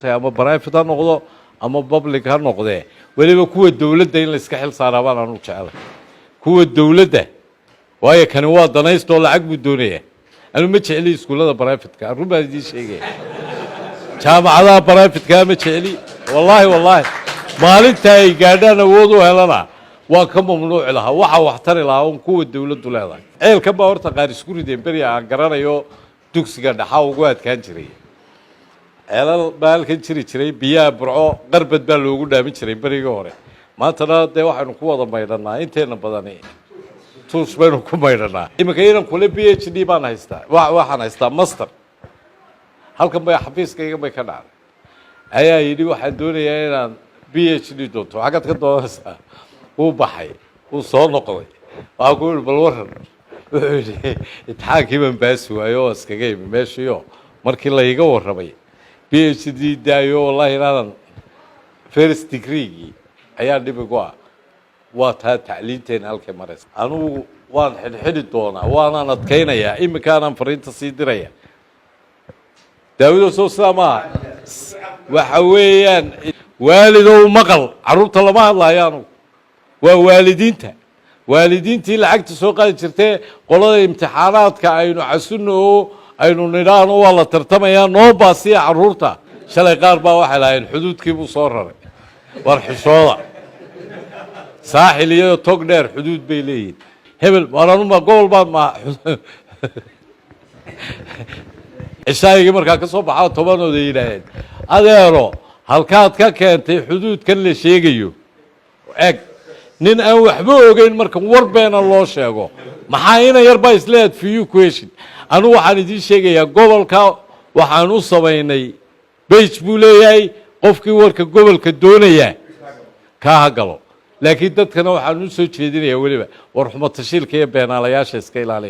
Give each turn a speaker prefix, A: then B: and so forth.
A: ama private ha noqdo ama public ha noqdee waliba kuwa dawladda in la iska xil saaraa baan anu jecelahay kuwa dawladda waayo kani waa danaysto lacag buu doonaya anu ma jeceli iskuulada private-ka run baan idin sheegaya jaamacadaha private-ka ma jeceli wallahi maalinta ay gaadhaan awood u helana waa ka mamnuuc lahaa waxa wax tari lahaa oo kuwa dawladdu leedahay ceelka baa horta qaar isku rideen bari aan garanayo dugsiga dhaxa ugu adkaan jiray ceelal baalkan jiri jiray biyaha burco qarbad baa loogu dhaamin jiray bariga hore maantana dee waxaynu ku wada maydhanaa inteena badani tuush baynu ku maydhanaa iminka inan kule PhD baan haystaa waxaan haystaa master halkan bay xafiiskayga bay ka dhacday ayaa yidhi waxaan doonayaa inaan PhD doonto xagad ka doonaysaa wuu baxay wuu soo noqday waxaa ku yidhi bal waran wuxuu yidhi imtixaankii baan baasi waayo oo iskaga imi meeshiiyo markii la iga warramay PhD daayo wallahi inaanan first degree ayaa dhibigu ah waa taa tacliinteena halkay maraysa anugu waan xidhxidhi doonaa waanaan adkaynayaa iminkaanaan fariinta sii diraya daawado soo sidaa maaha waxa weeyaan waalidow maqal carruurta lama hadlaayo anugu waa waalidiintii lacagta soo qaadi jirtee qolada imtixaanaadka aynu casunno oo aynu nidhaahno waa la tartamayaa noo baasiya carruurta shalay qaar baa waxay lahayn xuduudkii buu soo raray war xishooda saaxil iyo tog dheer xuduud bay leeyihin hebel waranuma gobol baan ma cishaayigii markaa ka soo baxaa tobanooda yidhaaheen adeero halkaad ka keentay xuduudkan la sheegayo eg nin aan waxba ogeyn marka war beena loo sheego maxaa ina yar baa isleed fiyu ku heshin anigu waxaan idiin sheegayaa gobolka waxaan u samaynay bage buu leeyahay qofkii warka gobolka doonaya kaa ha galo laakiin dadkana waxaan u soo jeedinayaa weliba war xumo tashiilka iyo beenaalayaasha iska ilaaliya